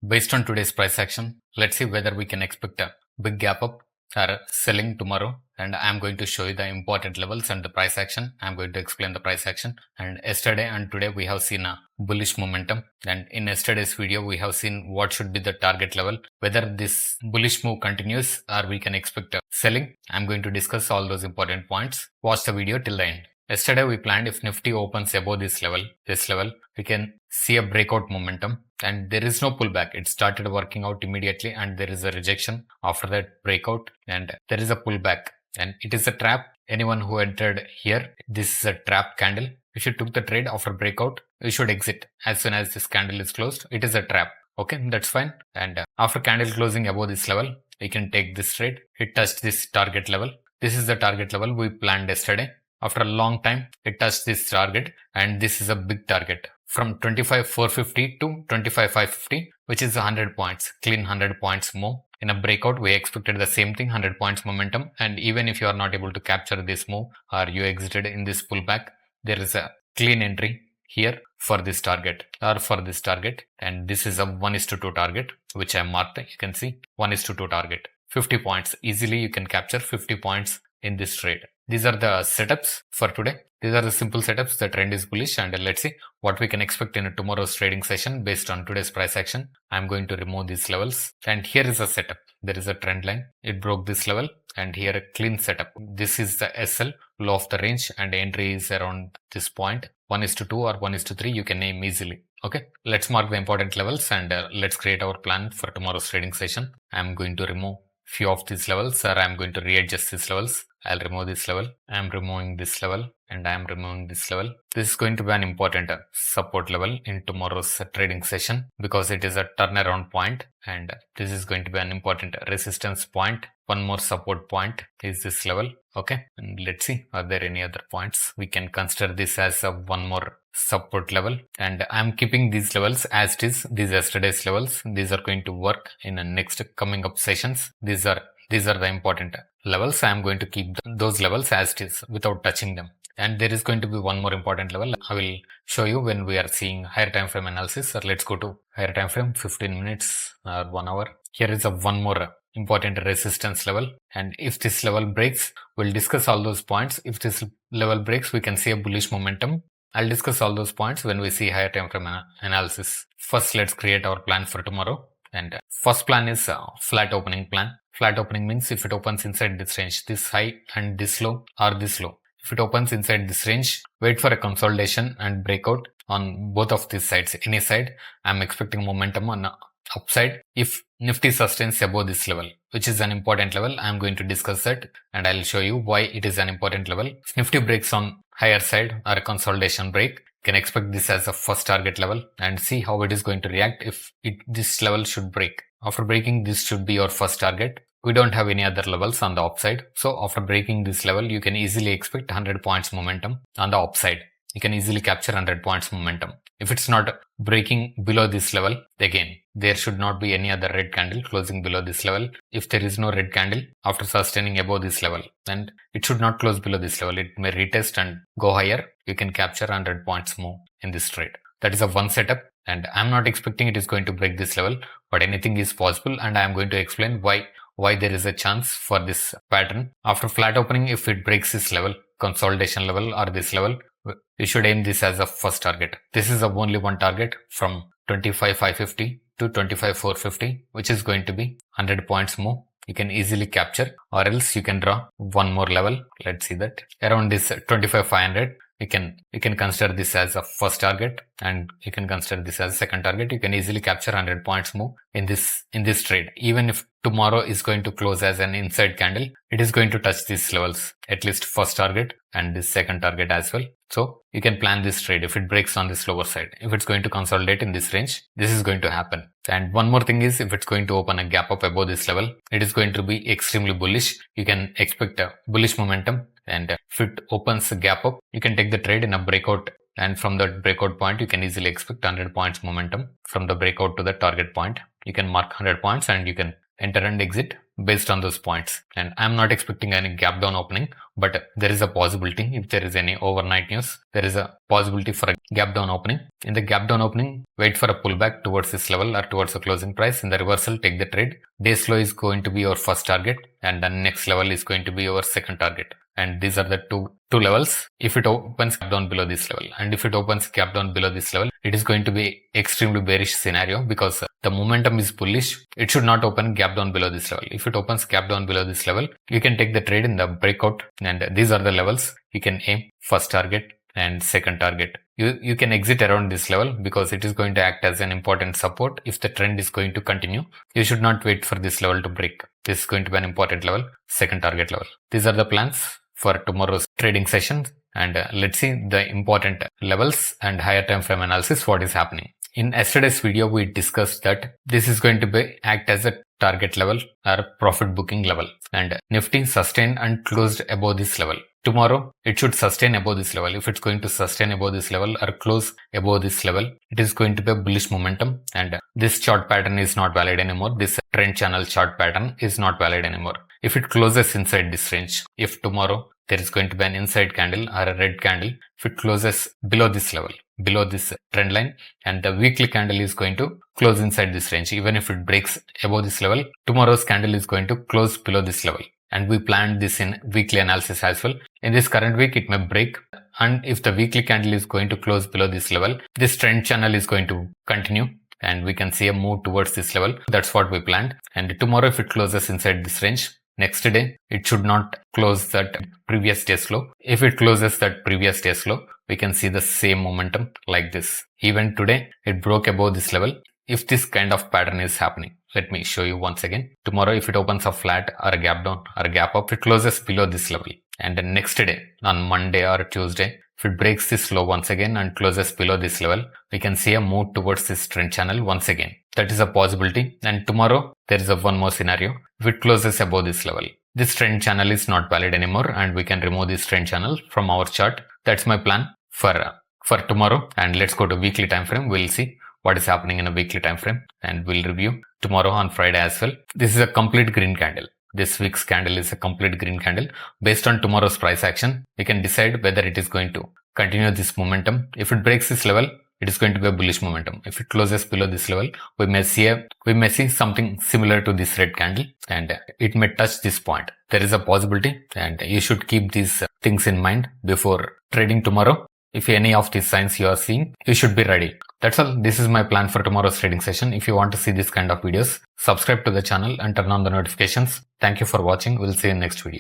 Based on today's price action, let's see whether we can expect a big gap up or selling tomorrow. And I'm going to show you the important levels and the price action. I'm going to explain the price action. And yesterday and today we have seen a bullish momentum. And in yesterday's video, we have seen what should be the target level, whether this bullish move continues or we can expect a selling. I'm going to discuss all those important points. Watch the video till the end. Yesterday we planned if Nifty opens above this level, we can see a breakout momentum and there is no pullback. It started working out immediately and there is a rejection after that breakout and there is a pullback and it is a trap. Anyone who entered here, this is a trap candle. If you took the trade after breakout, you should exit as soon as this candle is closed. It is a trap. Okay, that's fine. And after candle closing above this level, we can take this trade. It touched this target level. This is the target level we planned yesterday. After a long time, it touched this target and this is a big target from 25,450 to 25,550, which is 100 points, clean 100 points move. In a breakout, we expected the same thing, 100 points momentum. And even if you are not able to capture this move or you exited in this pullback, there is a clean entry here for this target or for this target. And this is a 1:2 target, which I marked. You can see 1:2 target, 50 points. Easily you can capture 50 points in this trade. These are the setups for today. These are the simple setups. The trend is bullish and let's see what we can expect in tomorrow's trading session based on today's price action. I'm going to remove these levels and here is a setup. There is a trend line. It broke this level and here a clean setup. This is the SL, low of the range, and entry is around this point. 1:2 or 1:3 you can name easily. Okay, let's mark the important levels and let's create our plan for tomorrow's trading session. I'm going to remove few of these levels or I'm going to readjust these levels. I'll remove this level. I'm removing this level and I'm removing this level. This is going to be an important support level in tomorrow's trading session because it is a turnaround point and this is going to be an important resistance point. One more support point is this level. Okay, and let's see, are there any other points? We can consider this as a one more support level and I'm keeping these levels as it is. These yesterday's levels, these are going to work in the next coming up sessions. These are the important levels. I am going to keep those levels as it is without touching them. And there is going to be one more important level. I will show you when we are seeing higher time frame analysis. Or let's go to higher time frame, 15 minutes or 1 hour. Here is a one more important resistance level. And if this level breaks, we'll discuss all those points. If this level breaks, we can see a bullish momentum. I'll discuss all those points when we see higher time frame analysis. First, let's create our plan for tomorrow. And first plan is flat opening plan. Flat opening means if it opens inside this range, this high and this low or this low. If it opens inside this range, wait for a consolidation and breakout on both of these sides. Any side, I'm expecting momentum on the upside if Nifty sustains above this level, which is an important level. I'm going to discuss that and I'll show you why it is an important level. If Nifty breaks on higher side or a consolidation break, can expect this as a first target level and see how it is going to react if this level should break. After breaking, this should be your first target. We don't have any other levels on the upside. So after breaking this level, you can easily expect 100 points momentum on the upside. You can easily capture 100 points momentum. If it's not breaking below this level, again, there should not be any other red candle closing below this level. If there is no red candle after sustaining above this level, then it should not close below this level. It may retest and go higher. You can capture 100 points more in this trade. That is a one setup and I'm not expecting it is going to break this level, but anything is possible and I'm going to explain why there is a chance for this pattern. After flat opening, if it breaks this level, consolidation level or this level, you should aim this as a first target. This is only one target from 25,550 to 25,450, which is going to be 100 points more. You can easily capture or else you can draw one more level. Let's see that around this 25,500. You can consider this as a first target and you can consider this as a second target. You can easily capture 100 points more in this trade. Even if tomorrow is going to close as an inside candle, it is going to touch these levels, at least first target and this second target as well. So you can plan this trade if it breaks on this lower side. If it's going to consolidate in this range, this is going to happen. And one more thing is if it's going to open a gap up above this level, it is going to be extremely bullish. You can expect a bullish momentum. And if it opens a gap up, you can take the trade in a breakout. And from that breakout point, you can easily expect 100 points momentum from the breakout to the target point. You can mark 100 points and you can enter and exit based on those points. And I'm not expecting any gap down opening, but there is a possibility. If there is any overnight news, there is a possibility for a gap down opening. In the gap down opening, wait for a pullback towards this level or towards the closing price. In the reversal, take the trade. Day's low is going to be your first target, and the next level is going to be your second target. And these are the two levels. If it opens gap down below this level, and if it opens gap down below this level, it is going to be extremely bearish scenario, because the momentum is bullish. It should not open gap down below this level. If it opens gap down below this level, you can take the trade in the breakout, and these are the levels you can aim: first target and second target. You can exit around this level, because it is going to act as an important support. If the trend is going to continue, you should not wait for this level to break. This is going to be an important level, second target level. These are the plans for tomorrow's trading session, and let's see the important levels and higher time frame analysis, what is happening. In yesterday's video, we discussed that this is going to act as a target level or profit booking level, and Nifty sustained and closed above this level. Tomorrow, it should sustain above this level. If it's going to sustain above this level or close above this level, it is going to be a bullish momentum, and this chart pattern is not valid anymore. This trend channel chart pattern is not valid anymore. If it closes inside this range, if tomorrow there is going to be an inside candle or a red candle, if it closes below this level, below this trend line, and the weekly candle is going to close inside this range, even if it breaks above this level, tomorrow's candle is going to close below this level. And we planned this in weekly analysis as well. In this current week, it may break, and if the weekly candle is going to close below this level, this trend channel is going to continue, and we can see a move towards this level. That's what we planned. And tomorrow, if it closes inside this range, next day, it should not close that previous day's low. If it closes that previous day's low, we can see the same momentum like this. Even today, it broke above this level. If this kind of pattern is happening, let me show you once again. Tomorrow, if it opens a flat or a gap down or a gap up, it closes below this level. And the next day, on Monday or Tuesday, if it breaks this low once again and closes below this level, we can see a move towards this trend channel once again. That is a possibility. And tomorrow, there is one more scenario. If it closes above this level, this trend channel is not valid anymore, and we can remove this trend channel from our chart. That's my plan for tomorrow. And let's go to weekly time frame. We'll see what is happening in a weekly time frame, and we'll review tomorrow on Friday as well. This is a complete green candle. This week's candle is a complete green candle. Based on tomorrow's price action, we can decide whether it is going to continue this momentum. If it breaks this level, it is going to be a bullish momentum. If it closes below this level, we may see something similar to this red candle, and it may touch this point. There is a possibility, and you should keep these things in mind before trading tomorrow. If any of these signs you are seeing, you should be ready. That's all. This is my plan for tomorrow's trading session. If you want to see this kind of videos, subscribe to the channel and turn on the notifications. Thank you for watching. We'll see you in next video.